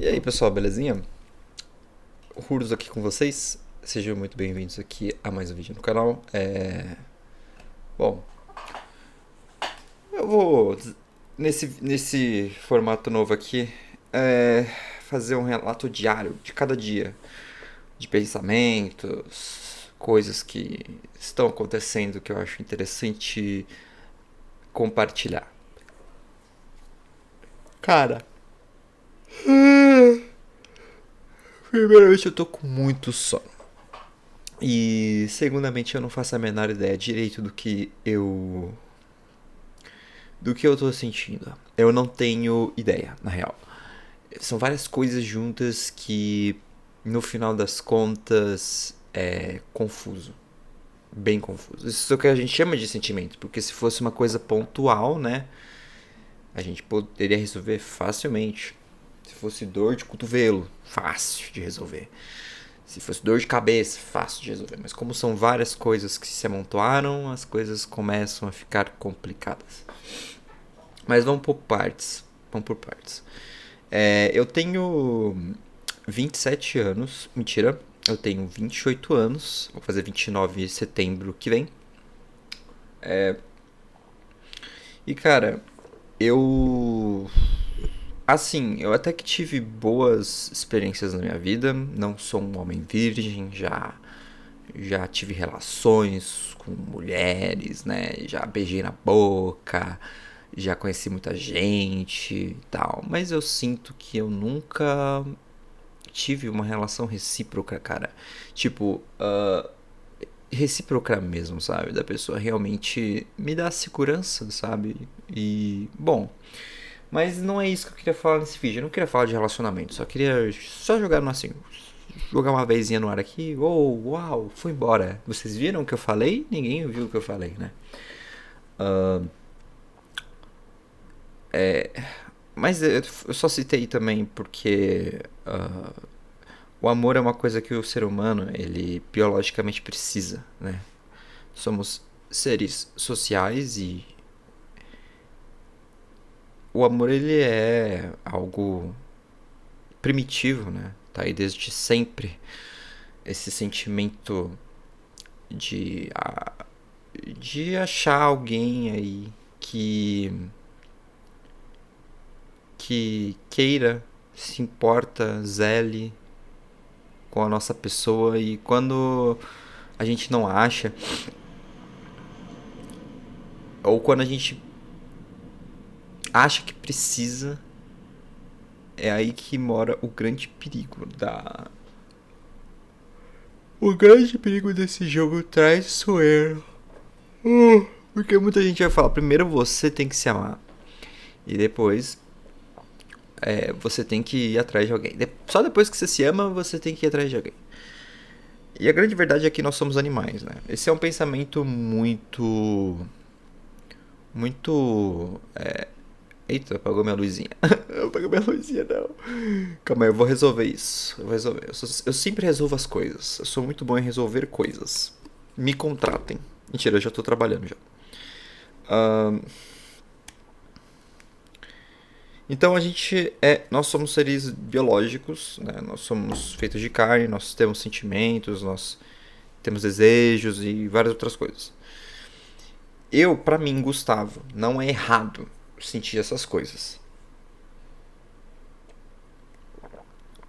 E aí pessoal, belezinha? Ruros aqui com vocês. Sejam muito bem-vindos aqui a mais um vídeo no canal. Bom, eu vou, nesse formato novo aqui, é, fazer um relato diário de cada dia, de pensamentos, coisas que estão acontecendo que eu acho interessante compartilhar. Cara, primeiramente eu tô com muito sono. E segundamente eu não faço a menor ideia direito do que eu tô sentindo. Eu não tenho ideia, na real. São várias coisas juntas que no final das contas é confuso, bem confuso. Isso é o que a gente chama de sentimento, porque se fosse uma coisa pontual, né, a gente poderia resolver facilmente. Se fosse dor de cotovelo, fácil de resolver. Se fosse dor de cabeça, fácil de resolver. Mas como são várias coisas que se amontoaram, as coisas começam a ficar complicadas. Mas vamos por partes. Vamos por partes. Eu tenho 27 anos. Mentira. Eu tenho 28 anos. Vou fazer 29 de setembro que vem. E cara, eu. Assim, eu até que tive boas experiências na minha vida. Não sou um homem virgem, já tive relações com mulheres, né? Já beijei na boca, já conheci muita gente e tal. Mas eu sinto que eu nunca tive uma relação recíproca, cara. Tipo, recíproca mesmo, sabe? Da pessoa realmente me dar segurança, sabe? E, bom. Mas não é isso que eu queria falar nesse vídeo. Eu não queria falar de relacionamento, só queria só jogar no assim. Jogar uma vezinha no ar aqui. Oh, uau, fui embora. Vocês viram o que eu falei? Ninguém viu o que eu falei, né? Mas eu só citei também porque o amor é uma coisa que o ser humano, ele biologicamente precisa, né? Somos seres sociais e o amor ele é algo primitivo, né? Tá aí desde sempre esse sentimento de de achar alguém aí que que queira, se importa, zele com a nossa pessoa e quando a gente não acha ou quando a gente acha que precisa, é aí que mora o grande perigo da o grande perigo desse jogo traiçoeiro. Porque muita gente vai falar, primeiro você tem que se amar e depois você tem que ir atrás de alguém. Só depois que você se ama, você tem que ir atrás de alguém. E a grande verdade é que nós somos animais, né? Esse é um pensamento muito. Muito. Eita, apagou minha luzinha. Apagou minha luzinha, não. Calma aí, eu vou resolver isso. Eu vou resolver. Eu sempre resolvo as coisas. Eu sou muito bom em resolver coisas. Me contratem. Mentira, eu já tô trabalhando já. Ahn, Então a gente nós somos seres biológicos, né? Nós somos feitos de carne, nós temos sentimentos, nós temos desejos e várias outras coisas. Pra mim, Gustavo, não é errado sentir essas coisas.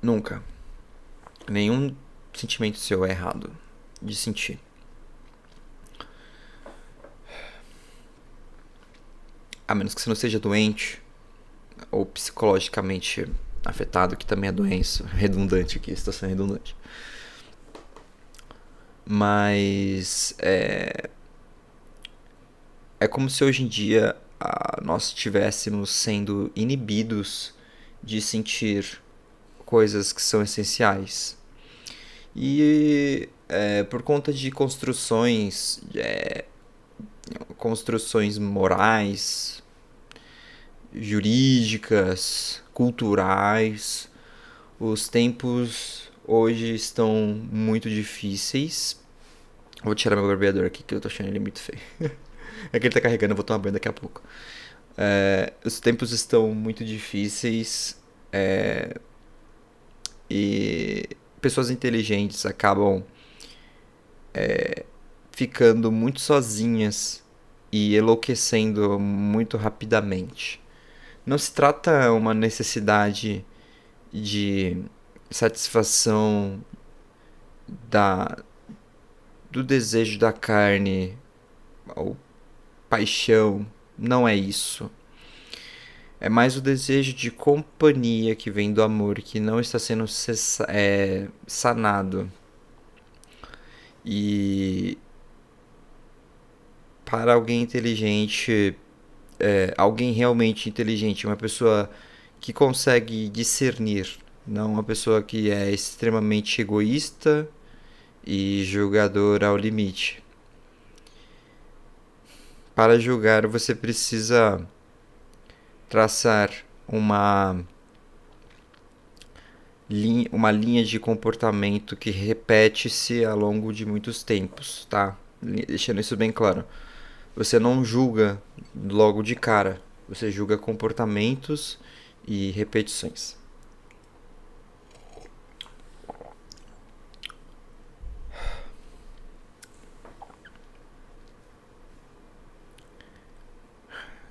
Nunca. Nenhum sentimento seu é errado de sentir. A menos que você não seja doente ou psicologicamente afetado, que também é doença. Redundante aqui, situação redundante. Mas é como se hoje em dia nós estivéssemos sendo inibidos de sentir coisas que são essenciais. E por conta de construções morais, jurídicas, culturais, os tempos hoje estão muito difíceis. Vou tirar meu barbeador aqui que eu tô achando ele muito feio. É que ele tá carregando, eu vou tomar banho daqui a pouco. Os tempos estão muito difíceis. E pessoas inteligentes acabam ficando muito sozinhas e enlouquecendo muito rapidamente. Não se trata uma necessidade de satisfação da do desejo da carne ou paixão, não é isso. É mais o desejo de companhia que vem do amor que não está sendo sanado. E para alguém inteligente, alguém realmente inteligente, uma pessoa que consegue discernir, não uma pessoa que é extremamente egoísta e julgador ao limite. Para julgar, você precisa traçar uma linha de comportamento que repete-se ao longo de muitos tempos, tá? Deixando isso bem claro. Você não julga logo de cara, você julga comportamentos e repetições.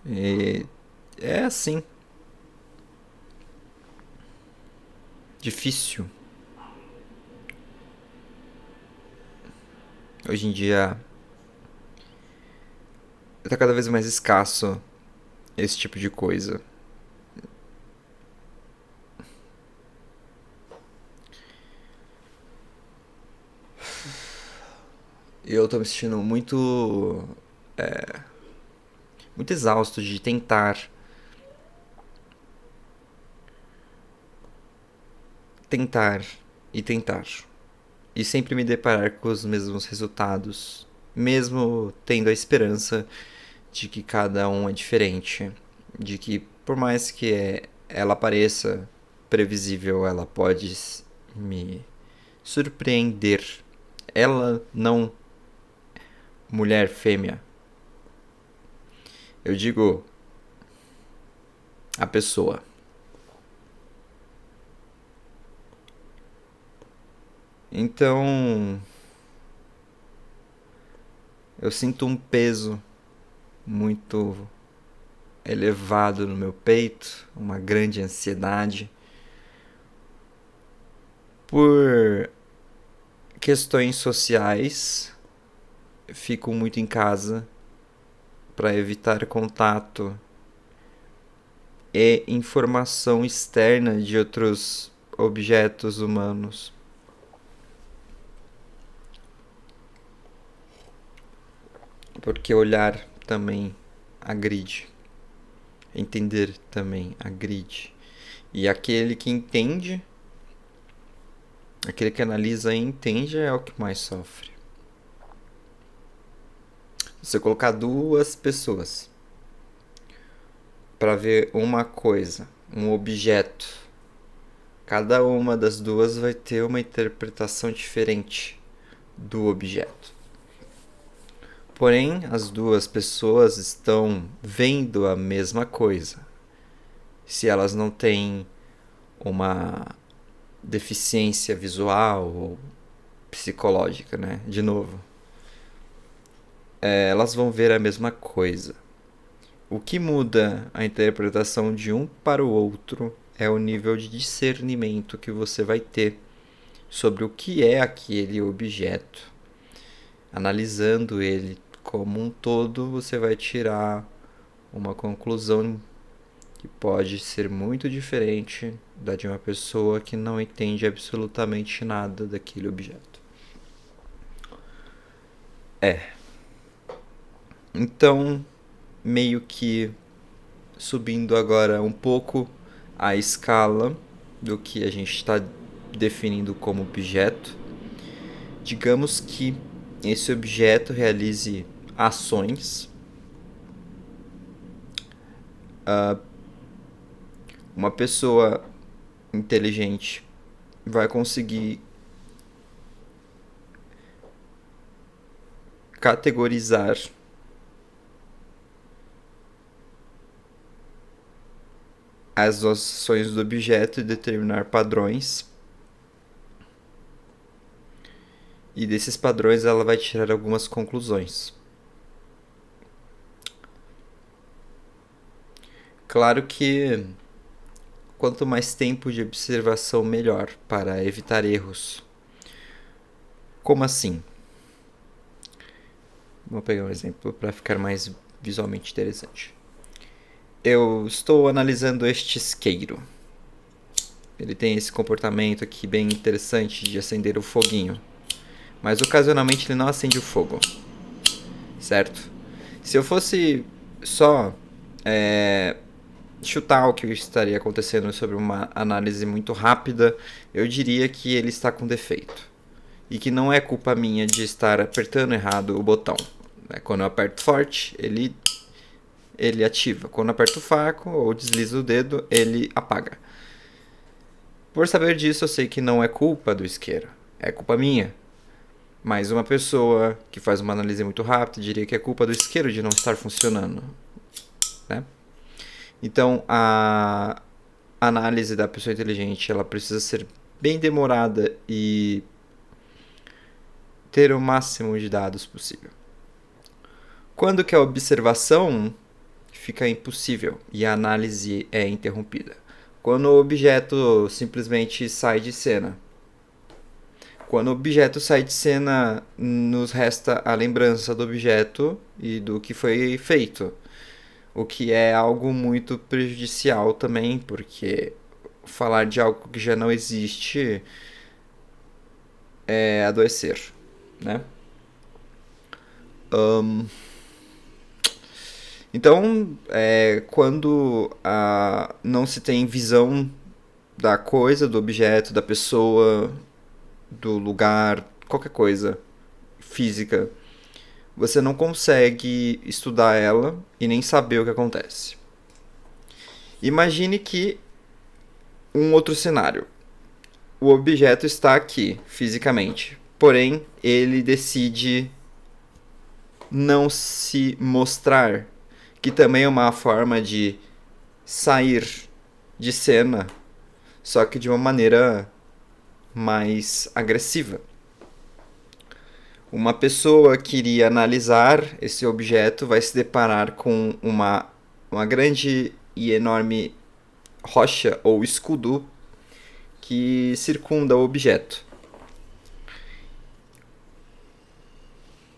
E é assim, difícil. Hoje em dia está cada vez mais escasso esse tipo de coisa. Eu tô me sentindo muito exausto de tentar e tentar. E sempre me deparar com os mesmos resultados, mesmo tendo a esperança de que cada um é diferente, de que por mais que ela pareça previsível, ela pode me surpreender. Ela não mulher fêmea. Eu digo a pessoa. Então, eu sinto um peso muito elevado no meu peito, uma grande ansiedade por questões sociais. Fico muito em casa para evitar contato e informação externa de outros objetos humanos. Porque olhar também agride. Entender também agride. E aquele que entende, aquele que analisa e entende é o que mais sofre. Você colocar duas pessoas para ver uma coisa, um objeto, cada uma das duas vai ter uma interpretação diferente do objeto. Porém, as duas pessoas estão vendo a mesma coisa. Se elas não têm uma deficiência visual ou psicológica, né? De novo, elas vão ver a mesma coisa. O que muda a interpretação de um para o outro é o nível de discernimento que você vai ter sobre o que é aquele objeto. Analisando ele como um todo, você vai tirar uma conclusão que pode ser muito diferente da de uma pessoa que não entende absolutamente nada daquele objeto. Então, meio que subindo agora um pouco a escala do que a gente está definindo como objeto, digamos que esse objeto realize ações. Uma pessoa inteligente vai conseguir categorizar as ações do objeto e determinar padrões E desses padrões ela vai tirar algumas conclusões. Claro que quanto mais tempo de observação, melhor para evitar erros. Como assim? Vou pegar um exemplo para ficar mais visualmente interessante. Eu estou analisando este isqueiro. Ele tem esse comportamento aqui bem interessante de acender o foguinho. Mas ocasionalmente ele não acende o fogo. Certo? Se eu fosse só chutar o que estaria acontecendo sobre uma análise muito rápida, eu diria que ele está com defeito. E que não é culpa minha de estar apertando errado o botão. Quando eu aperto forte, ele ativa. Quando eu aperto fraco ou deslizo o dedo, ele apaga. Por saber disso, eu sei que não é culpa do isqueiro. É culpa minha. Mas uma pessoa que faz uma análise muito rápida diria que é culpa do isqueiro de não estar funcionando. Né? Então, a análise da pessoa inteligente ela precisa ser bem demorada e ter o máximo de dados possível. Quando que a observação fica impossível e a análise é interrompida? Quando o objeto simplesmente sai de cena. Quando o objeto sai de cena, nos resta a lembrança do objeto e do que foi feito. O que é algo muito prejudicial também, porque falar de algo que já não existe é adoecer, né? Então, quando não se tem visão da coisa, do objeto, da pessoa, do lugar, qualquer coisa física, você não consegue estudar ela e nem saber o que acontece. Imagine que um outro cenário. O objeto está aqui, fisicamente, porém ele decide não se mostrar, que também é uma forma de sair de cena, só que de uma maneira mais agressiva. Uma pessoa que iria analisar esse objeto vai se deparar com uma grande e enorme rocha ou escudo que circunda o objeto.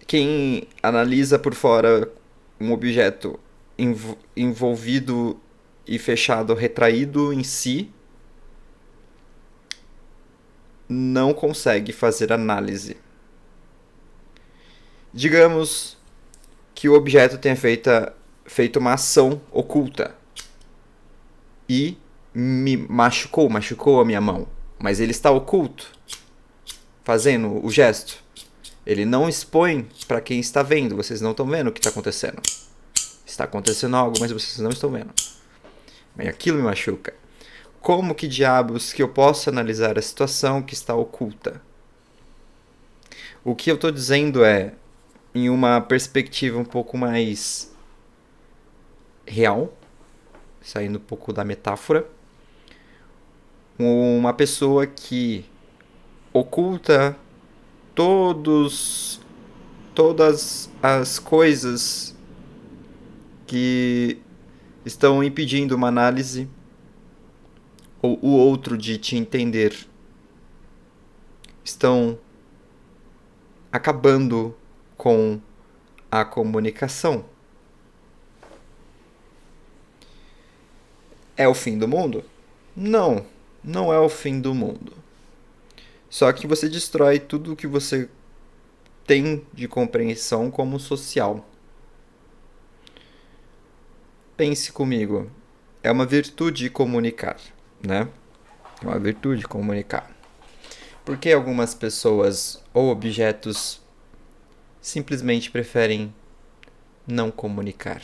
Quem analisa por fora um objeto envolvido e fechado, retraído em si, não consegue fazer análise. Digamos que o objeto tenha feito uma ação oculta e me machucou a minha mão, mas ele está oculto, fazendo o gesto. Ele não expõe para quem está vendo, vocês não estão vendo o que está acontecendo. Está acontecendo algo, mas vocês não estão vendo. Mas aquilo me machuca. Como que diabos que eu posso analisar a situação que está oculta? O que eu estou dizendo é, em uma perspectiva um pouco mais real, saindo um pouco da metáfora, uma pessoa que oculta todas as coisas que estão impedindo uma análise ou o outro de te entender, estão acabando com a comunicação. É o fim do mundo? Não, não é o fim do mundo. Só que você destrói tudo o que você tem de compreensão como social. Pense comigo, é uma virtude comunicar, né? É uma virtude comunicar. Por que algumas pessoas ou objetos simplesmente preferem não comunicar?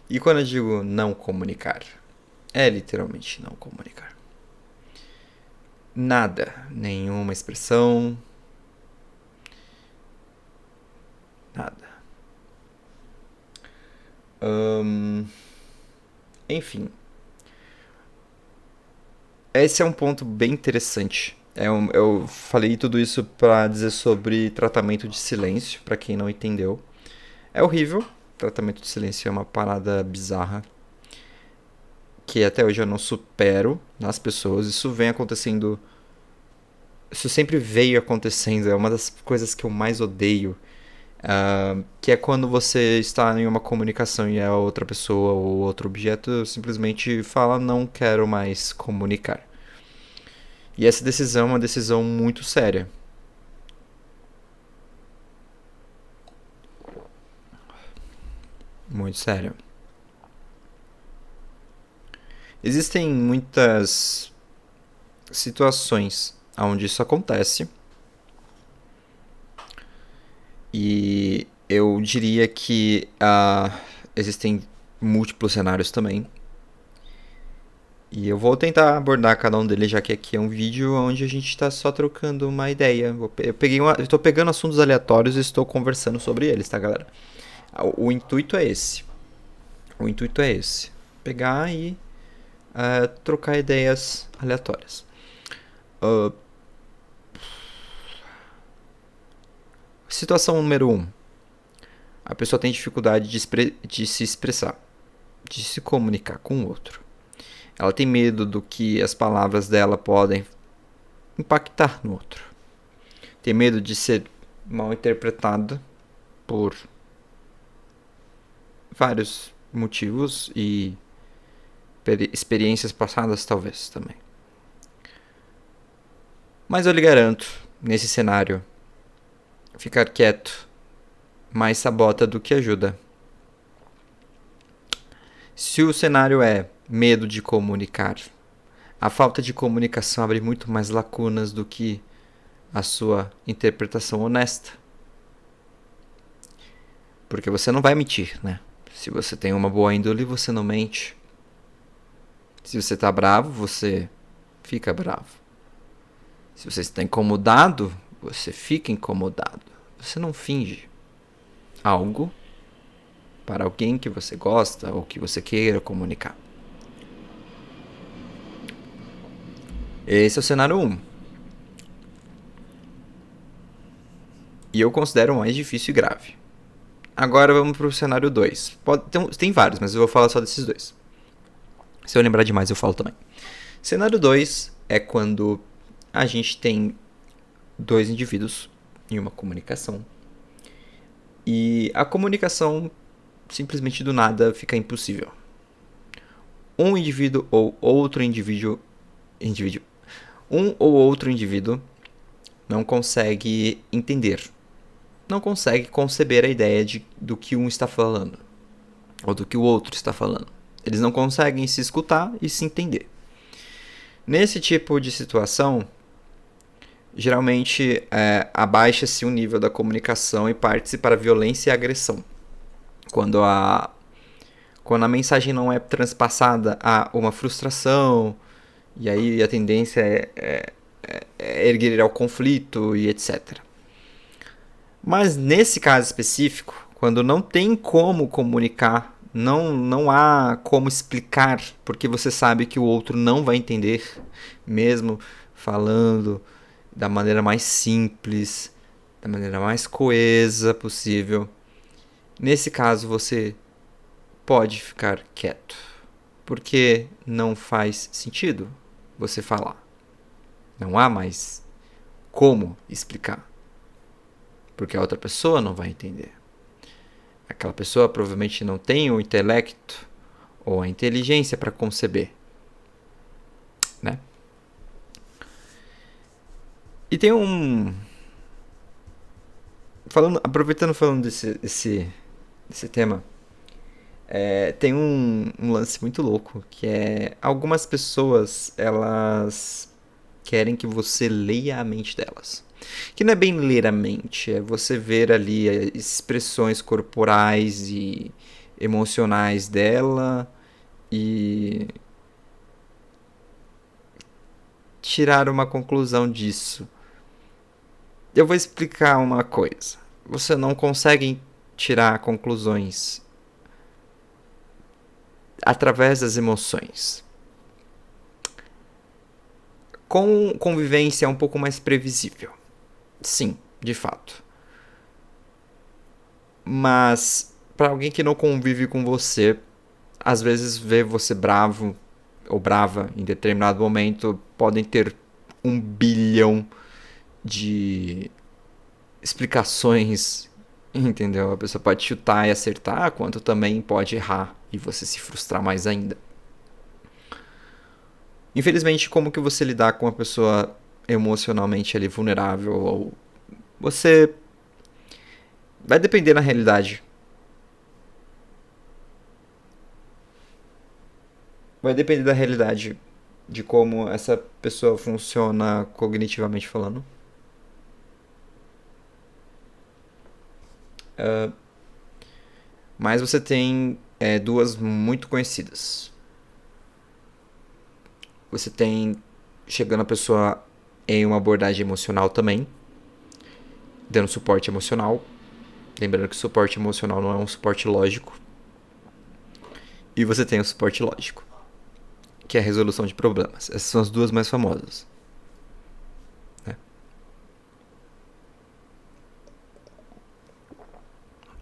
E quando eu digo não comunicar, é literalmente não comunicar. Nada, nenhuma expressão, nada. Enfim, Esse é um ponto bem interessante. Eu falei tudo isso para dizer sobre tratamento de silêncio, para quem não entendeu. É horrível. Tratamento de silêncio é uma parada bizarra que até hoje eu não supero nas pessoas. Isso vem acontecendo. Isso sempre veio acontecendo. É uma das coisas que eu mais odeio. Que é quando você está em uma comunicação e a outra pessoa ou outro objeto simplesmente fala: não quero mais comunicar. E essa decisão é uma decisão muito séria. Muito séria. Existem muitas situações onde isso acontece. E eu diria que existem múltiplos cenários também. E eu vou tentar abordar cada um deles, já que aqui é um vídeo onde a gente está só trocando uma ideia. Eu tô pegando assuntos aleatórios e estou conversando sobre eles, tá, galera? O intuito é esse. O intuito é esse. Pegar e trocar ideias aleatórias. Uh, Situação número 1. A pessoa tem dificuldade de se expressar, de se comunicar com o outro. Ela tem medo do que as palavras dela podem impactar no outro. Tem medo de ser mal interpretada por vários motivos e experiências passadas, talvez, também. Mas eu lhe garanto, nesse cenário, ficar quieto mais sabota do que ajuda. Se o cenário é medo de comunicar, a falta de comunicação abre muito mais lacunas do que a sua interpretação honesta. Porque você não vai mentir, né? Se você tem uma boa índole, você não mente. Se você está bravo, você fica bravo. Se você está incomodado, você fica incomodado. Você não finge algo para alguém que você gosta ou que você queira comunicar. Esse é o cenário 1. E eu considero o mais difícil e grave. Agora vamos para o cenário 2. Tem vários, mas eu vou falar só desses dois. Se eu lembrar demais, eu falo também. Cenário 2 é quando a gente tem dois indivíduos em uma comunicação. E a comunicação simplesmente do nada fica impossível. Um indivíduo ou outro indivíduo um ou outro indivíduo não consegue entender, não consegue conceber a ideia do que um está falando ou do que o outro está falando. Eles não conseguem se escutar e se entender. Nesse tipo de situação, geralmente abaixa-se o nível da comunicação e parte-se para violência e agressão. Quando a mensagem não é transpassada, há uma frustração, e aí a tendência é erguer ao conflito e etc. Mas nesse caso específico, quando não tem como comunicar, não há como explicar, porque você sabe que o outro não vai entender, mesmo falando da maneira mais simples, da maneira mais coesa possível. Nesse caso, você pode ficar quieto, porque não faz sentido você falar. Não há mais como explicar, porque a outra pessoa não vai entender. Aquela pessoa provavelmente não tem o intelecto ou a inteligência para conceber, né? E tem aproveitando falando desse tema, tem um lance muito louco, que é algumas pessoas, elas querem que você leia a mente delas. Que não é bem ler a mente, é você ver ali expressões corporais e emocionais dela e tirar uma conclusão disso. Eu vou explicar uma coisa. Você não consegue tirar conclusões através das emoções. Com convivência é um pouco mais previsível. Sim, de fato. Mas para alguém que não convive com você, às vezes ver você bravo ou brava em determinado momento podem ter 1 bilhão de explicações, entendeu? A pessoa pode chutar e acertar, quanto também pode errar e você se frustrar mais ainda. Infelizmente, como que você lidar com uma pessoa emocionalmente ali vulnerável ou você vai depender na realidade. Vai depender da realidade de como essa pessoa funciona cognitivamente falando. Mas você tem duas muito conhecidas. Você tem chegando a pessoa em uma abordagem emocional também, dando suporte emocional. Lembrando que o suporte emocional não é um suporte lógico. E você tem o suporte lógico, que é a resolução de problemas. Essas são as duas mais famosas. Né?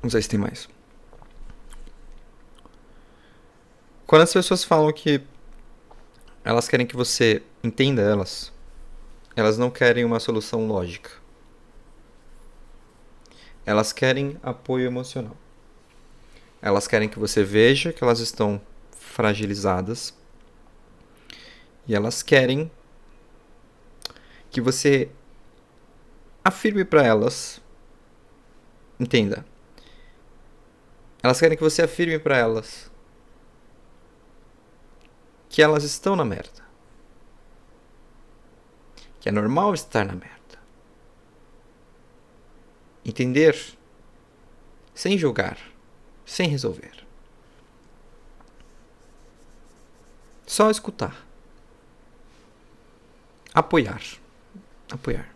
Não sei se tem mais. Quando as pessoas falam que elas querem que você entenda elas, elas não querem uma solução lógica. Elas querem apoio emocional. Elas querem que você veja que elas estão fragilizadas. E elas querem que você afirme para elas. Entenda. Elas querem que você afirme para elas que elas estão na merda. Que é normal estar na merda. Entender sem julgar, sem resolver. Só escutar. Apoiar. Apoiar.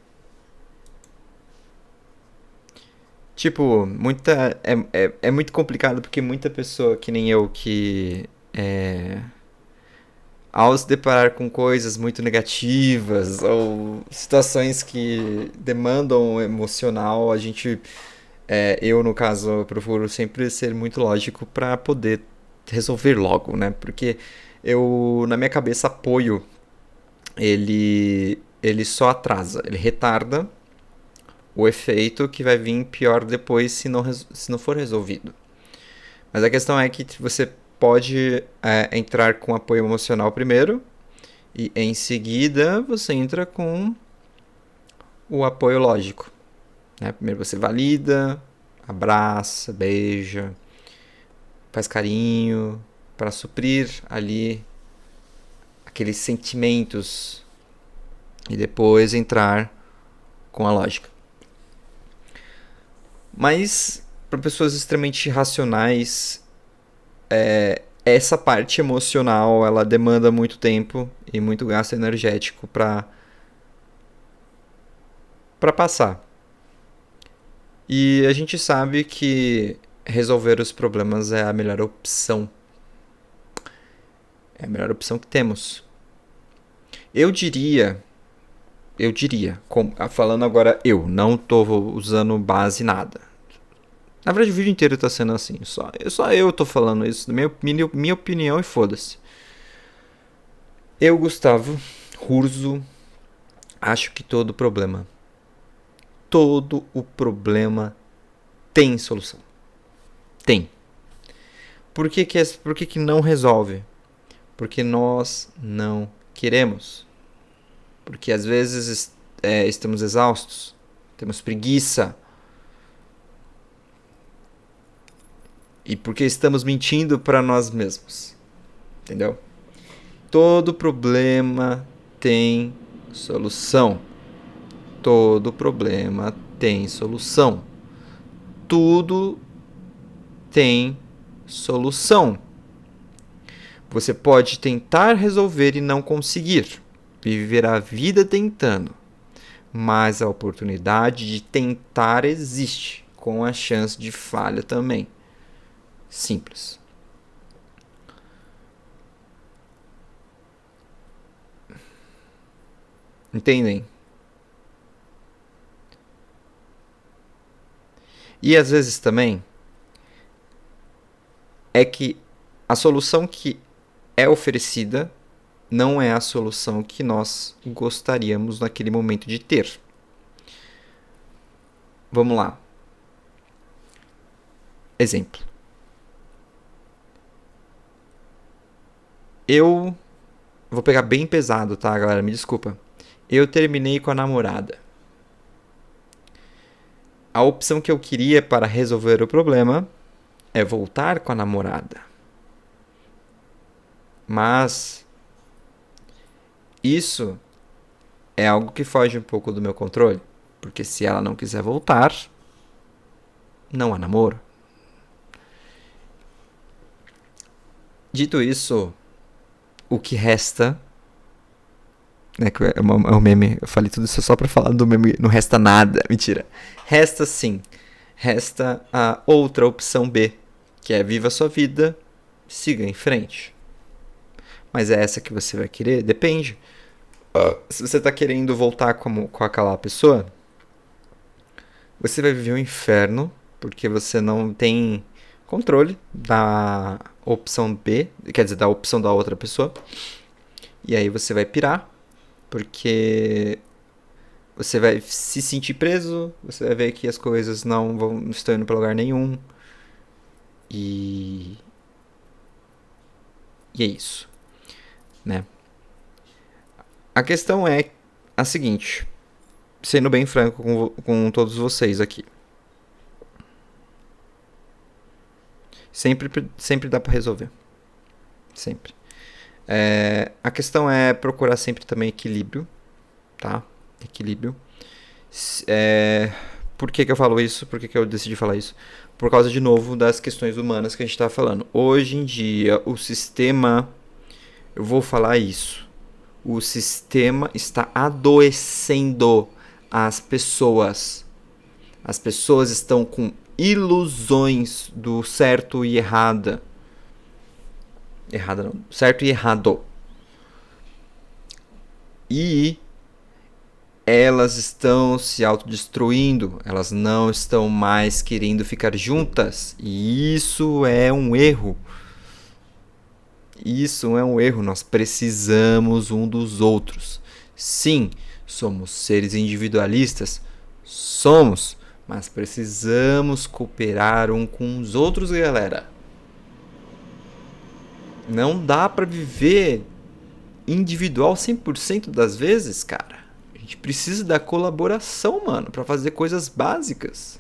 Tipo, muita. É muito complicado porque muita pessoa que nem eu que. Ao se deparar com coisas muito negativas ou situações que demandam emocional, a gente. Eu, no caso, eu procuro sempre ser muito lógico para poder resolver logo, né? Porque eu, na minha cabeça, apoio ele só atrasa, ele retarda o efeito que vai vir pior depois se não for resolvido. Mas a questão é que você pode entrar com apoio emocional primeiro e em seguida você entra com o apoio lógico. Né? Primeiro você valida, abraça, beija, faz carinho para suprir ali aqueles sentimentos e depois entrar com a lógica. Mas para pessoas extremamente racionais, essa parte emocional ela demanda muito tempo e muito gasto energético para passar. E a gente sabe que resolver os problemas é a melhor opção. É a melhor opção que temos. Eu diria, falando agora não tô usando base nada. Na verdade o vídeo inteiro tá sendo assim, só eu tô falando isso, minha opinião e foda-se. Eu, Gustavo Urso, acho que todo problema tem solução. Tem. Por que não resolve? Porque nós não queremos. Porque às vezes estamos exaustos, temos preguiça. E porque estamos mentindo para nós mesmos. Entendeu? Todo problema tem solução. Todo problema tem solução. Tudo tem solução. Você pode tentar resolver e não conseguir. Viver a vida tentando. Mas a oportunidade de tentar existe, com a chance de falha também. Simples. Entendem? E às vezes também é que a solução que é oferecida não é a solução que nós gostaríamos naquele momento de ter. Vamos lá. Exemplo. Eu vou pegar bem pesado, tá, galera? Me desculpa. Eu terminei com a namorada. A opção que eu queria para resolver o problema é voltar com a namorada. Mas isso é algo que foge um pouco do meu controle. Porque se ela não quiser voltar, não há namoro. Dito isso, o que resta... Né, é um meme, eu falei tudo isso só pra falar do meme, não resta nada, mentira. Resta sim, resta a outra opção B, que é viva a sua vida, siga em frente. Mas é essa que você vai querer? Depende. Se você tá querendo voltar com aquela pessoa, você vai viver um inferno, porque você não tem controle da opção B, quer dizer, da opção da outra pessoa. E aí você vai pirar, porque você vai se sentir preso, você vai ver que as coisas não estão indo para lugar nenhum. E é isso, né? A questão é a seguinte, sendo bem franco com todos vocês aqui. Sempre dá para resolver. Sempre. A questão é procurar sempre também equilíbrio, tá? Equilíbrio. Por que eu falo isso? Por que eu decidi falar isso? Por causa, de novo, das questões humanas que a gente tá falando. Hoje em dia, o sistema... Eu vou falar isso. O sistema está adoecendo as pessoas. As pessoas estão com ilusões do certo e errada. Errada não. Certo e errado. E elas estão se autodestruindo. Elas não estão mais querendo ficar juntas. E isso é um erro. Isso é um erro. Nós precisamos um dos outros. Sim, somos seres individualistas. Somos. Mas precisamos cooperar um com os outros, galera. Não dá pra viver individual 100% das vezes, cara. A gente precisa da colaboração, mano, pra fazer coisas básicas.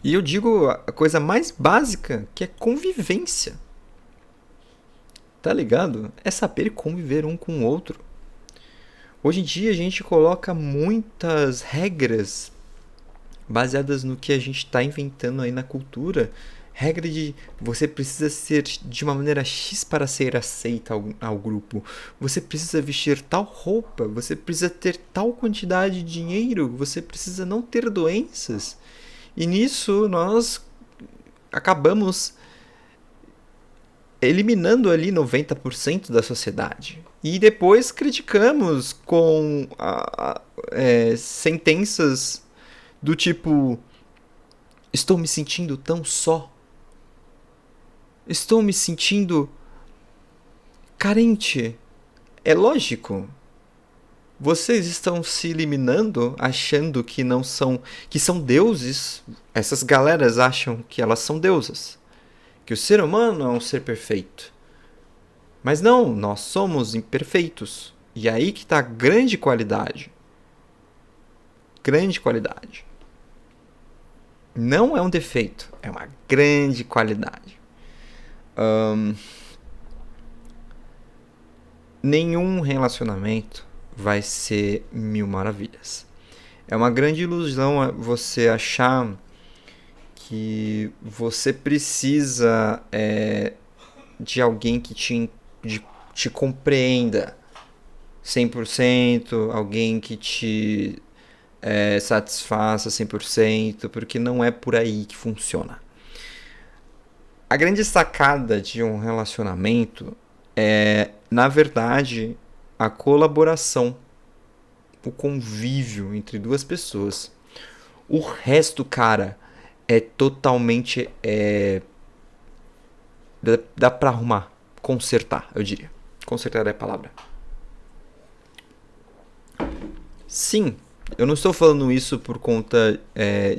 E eu digo a coisa mais básica, que é convivência. Tá ligado? É saber conviver um com o outro. Hoje em dia a gente coloca muitas regras baseadas no que a gente está inventando aí na cultura. Regra de você precisa ser de uma maneira X para ser aceita ao grupo. Você precisa vestir tal roupa. Você precisa ter tal quantidade de dinheiro. Você precisa não ter doenças. E nisso nós acabamos eliminando ali 90% da sociedade. E depois criticamos com sentenças do tipo: estou me sentindo tão só. Estou me sentindo carente. É lógico. Vocês estão se eliminando achando que não são, que são deuses. Essas galeras acham que elas são deusas. Que o ser humano é um ser perfeito. Mas não, nós somos imperfeitos. E aí que está a grande qualidade. Grande qualidade. Não é um defeito, é uma grande qualidade. Nenhum relacionamento vai ser mil maravilhas. É uma grande ilusão você achar que você precisa de alguém que te compreenda 100%, alguém que te satisfaça 100%, porque não é por aí que funciona. A grande sacada de um relacionamento Na verdade, a colaboração, o convívio entre duas pessoas. O resto, cara, é totalmente. Dá pra arrumar. Consertar, eu diria. Consertar é a palavra. Sim, eu não estou falando isso por conta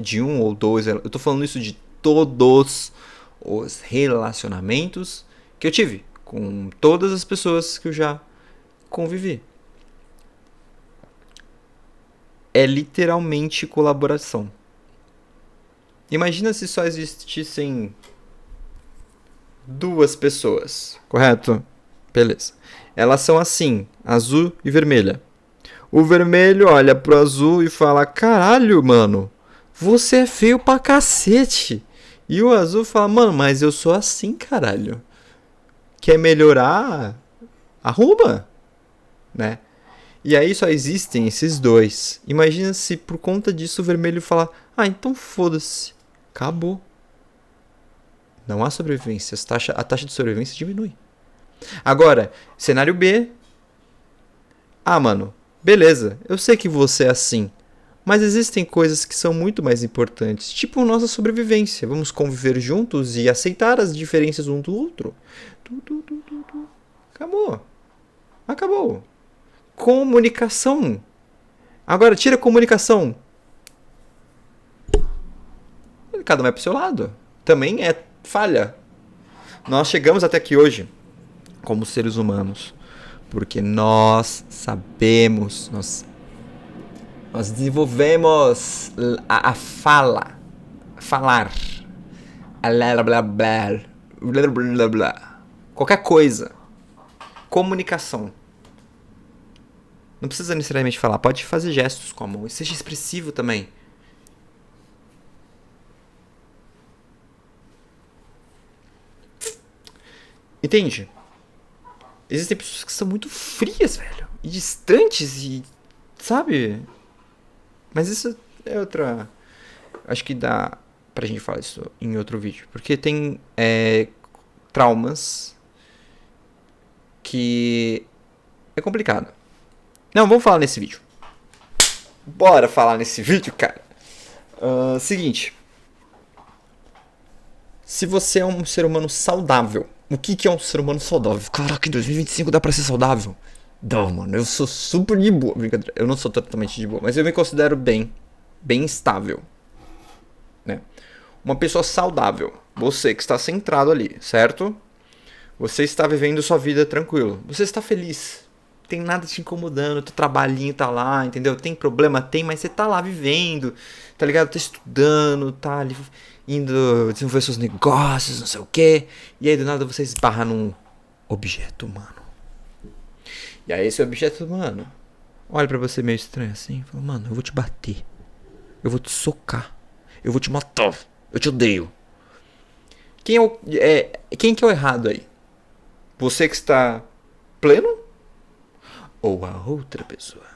de um ou dois. Eu estou falando isso de todos os relacionamentos que eu tive com todas as pessoas que eu já convivi. É literalmente colaboração. Imagina se só existissem duas pessoas, correto? Beleza. Elas são assim, azul e vermelha. O vermelho olha pro azul e fala: caralho, mano, você é feio pra cacete. E o azul fala: mano, mas eu sou assim, caralho. Quer melhorar? Arruma, né? E aí só existem esses dois. Imagina se por conta disso o vermelho falar: ah, então foda-se. Acabou. Não há sobrevivência. A taxa de sobrevivência diminui. Agora, cenário B. Ah, mano, beleza. Eu sei que você é assim. Mas existem coisas que são muito mais importantes. Tipo nossa sobrevivência. Vamos conviver juntos e aceitar as diferenças um do outro. Acabou. Acabou. Comunicação. Agora, tira a comunicação. Cada um vai pro seu lado. Também é falha. Nós chegamos até aqui hoje como seres humanos porque nós sabemos, nós desenvolvemos a fala, falar, blá blá blá, blá blá blá, qualquer coisa, comunicação. Não precisa necessariamente falar, pode fazer gestos com a mão, e seja expressivo também. Entende? Existem pessoas que são muito frias, velho. E distantes e... sabe? Mas isso é outra... acho que dá pra gente falar isso em outro vídeo. Porque tem traumas que é complicado. Não, vamos falar nesse vídeo. Bora falar nesse vídeo, cara. Seguinte. Se você é um ser humano saudável... O que é um ser humano saudável? Caraca, em 2025 dá pra ser saudável? Não, mano, eu sou super de boa. Brincadeira, eu não sou totalmente de boa, mas eu me considero bem estável, né? Uma pessoa saudável, você que está centrado ali, certo? Você está vivendo sua vida tranquilo, você está feliz, tem nada te incomodando, teu trabalhinho tá lá, entendeu? Tem problema? Tem, mas você tá lá vivendo, tá ligado? Tá estudando, tá ali indo desenvolver seus negócios, não sei o quê. E aí do nada você esbarra num objeto humano. E aí esse objeto humano olha pra você meio estranho assim e fala: mano, eu vou te bater, eu vou te socar, eu vou te matar, eu te odeio. Quem que é o errado aí? Você que está pleno? Ou a outra pessoa?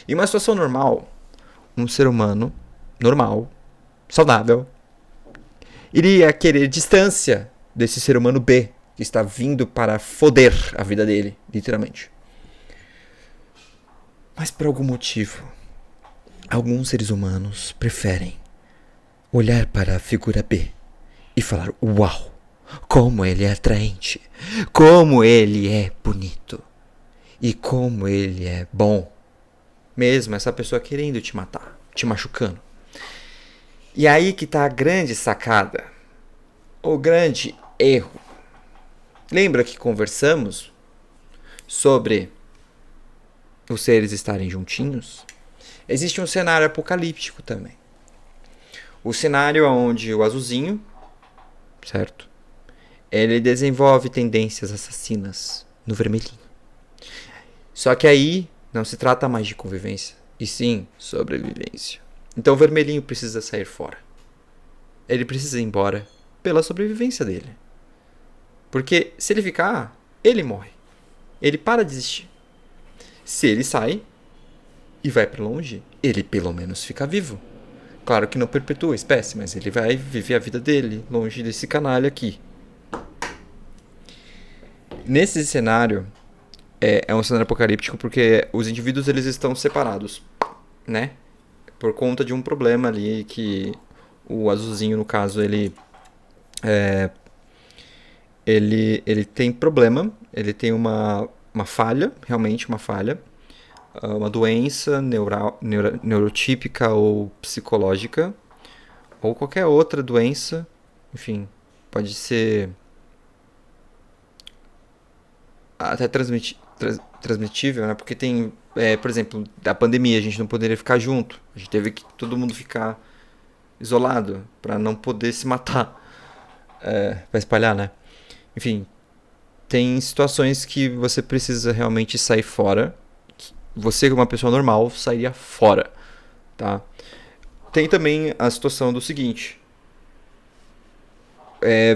Em uma situação normal, um ser humano normal, saudável, iria querer distância desse ser humano B, que está vindo para foder a vida dele, literalmente. Mas por algum motivo, alguns seres humanos preferem olhar para a figura B e falar: uau, como ele é atraente, como ele é bonito e como ele é bom, mesmo essa pessoa querendo te matar, te machucando. E aí que tá a grande sacada, o grande erro. Lembra que conversamos sobre os seres estarem juntinhos? Existe um cenário apocalíptico também. O cenário onde o azulzinho, certo? Ele desenvolve tendências assassinas no vermelhinho. Só que aí não se trata mais de convivência, e sim sobrevivência. Então o vermelhinho precisa sair fora. Ele precisa ir embora pela sobrevivência dele. Porque se ele ficar, ele morre. Ele para de existir. Se ele sai e vai para longe, ele pelo menos fica vivo. Claro que não perpetua a espécie, mas ele vai viver a vida dele longe desse canalha aqui. Nesse cenário, é um cenário apocalíptico porque os indivíduos eles estão separados, né? Por conta de um problema ali que o azulzinho, no caso, ele tem problema, ele tem uma falha, realmente uma falha, uma doença neurotípica ou psicológica, ou qualquer outra doença, enfim, pode ser até transmitível, né? Porque tem, por exemplo, a pandemia, a gente não poderia ficar junto, a gente teve que todo mundo ficar isolado para não poder se matar, para espalhar, né? Enfim, tem situações que você precisa realmente sair fora. Você, como uma pessoa normal, sairia fora, tá? Tem também a situação do seguinte.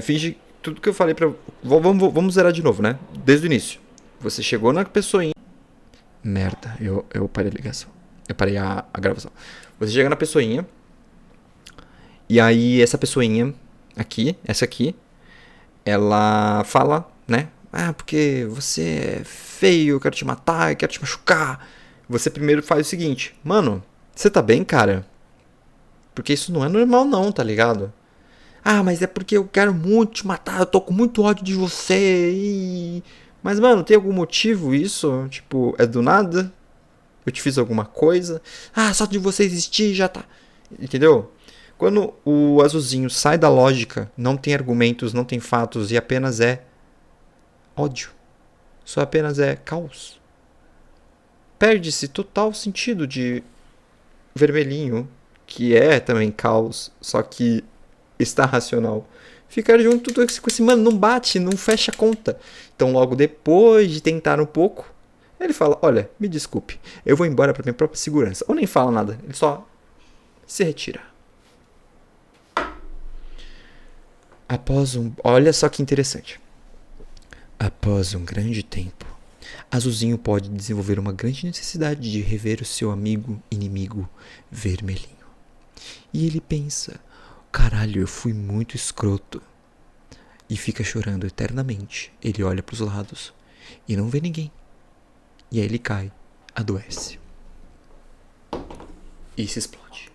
Finge tudo que eu falei pra... Vamos zerar de novo, né? Desde o início. Você chegou na pessoinha... Merda, eu parei a ligação. Eu parei a gravação. Você chega na pessoinha. E aí essa pessoinha aqui, essa aqui, ela fala, né? Ah, porque você é feio, eu quero te matar, eu quero te machucar. Você primeiro faz o seguinte, mano, você tá bem, cara? Porque isso não é normal não, tá ligado? Ah, mas é porque eu quero muito te matar, eu tô com muito ódio de você e... Mas, mano, tem algum motivo isso? Tipo, é do nada? Eu te fiz alguma coisa? Ah, só de você existir já tá... Entendeu? Quando o azulzinho sai da lógica, não tem argumentos, não tem fatos e apenas é ódio. Só apenas é caos. Perde-se total sentido de vermelhinho, que é também caos, só que está racional. Ficar junto com esse mano, não bate, não fecha a conta. Então, logo depois de tentar um pouco, ele fala: olha, me desculpe, eu vou embora para minha própria segurança. Ou nem fala nada, ele só se retira. Olha só que interessante. Após um grande tempo, Azulzinho pode desenvolver uma grande necessidade de rever o seu amigo inimigo vermelhinho. E ele pensa: caralho, eu fui muito escroto. E fica chorando eternamente. Ele olha para os lados e não vê ninguém. E aí ele cai, adoece. E se explode.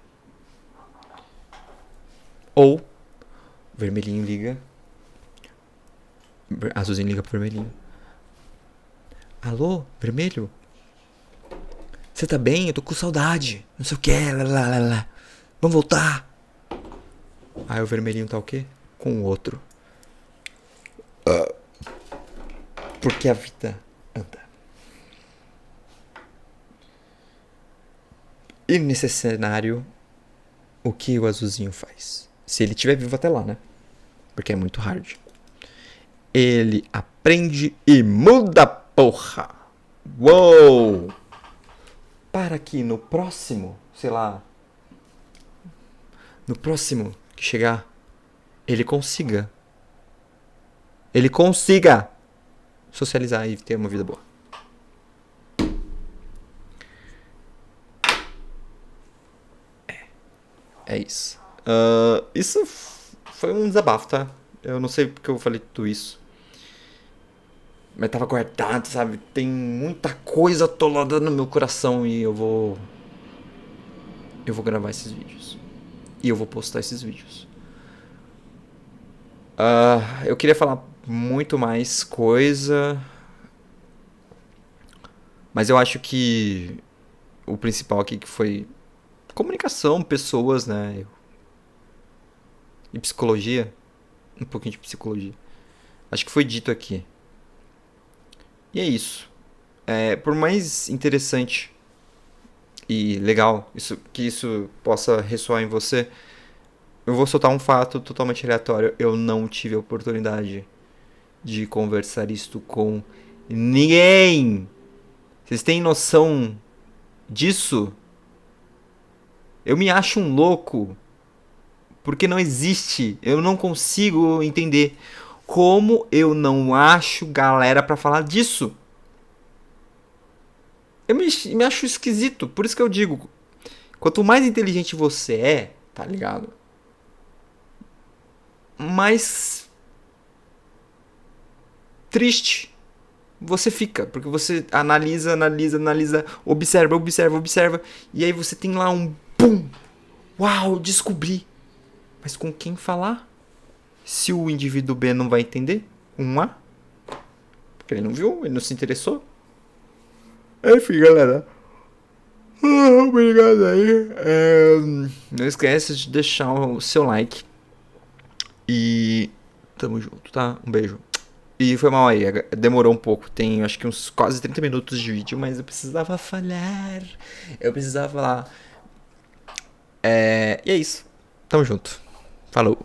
Ou, vermelhinho liga. Azulzinho liga pro vermelhinho. Alô, vermelho? Você tá bem? Eu tô com saudade. Não sei o que. Vamos voltar. Aí o vermelhinho tá o quê? Com o outro. Porque a vida anda. E nesse cenário, o que o azulzinho faz? Se ele estiver vivo até lá, né? Porque é muito hard. Ele aprende e muda, porra! Uou! Para que no próximo, sei lá, no próximo que chegar, ele consiga socializar e ter uma vida boa. É isso. Isso foi um desabafo, tá? Eu não sei porque eu falei tudo isso. Mas tava guardado, sabe? Tem muita coisa atolada no meu coração e eu vou gravar esses vídeos. E eu vou postar esses vídeos. Eu queria falar muito mais coisa. Mas eu acho que o principal aqui que foi comunicação, pessoas, né? E psicologia. Um pouquinho de psicologia. Acho que foi dito aqui. E é isso. Por mais interessante e legal que isso possa ressoar em você, eu vou soltar um fato totalmente aleatório. Eu não tive a oportunidade de conversar isto com ninguém. Vocês têm noção disso? Eu me acho um louco porque não existe. Eu não consigo entender como eu não acho galera pra falar disso. Eu me acho esquisito. Por isso que eu digo, quanto mais inteligente você é, tá ligado? Mais triste você fica, porque você analisa, observa, e aí você tem lá um pum! Uau, descobri! Mas com quem falar? Se o indivíduo B não vai entender, um A, porque ele não viu, ele não se interessou. Enfim, galera. Obrigado aí. Não esquece de deixar o seu like. E tamo junto, tá? Um beijo. E foi mal aí, demorou um pouco. Tem acho que uns quase 30 minutos de vídeo, mas eu precisava falhar. Eu precisava falar. E é isso. Tamo junto. Falou.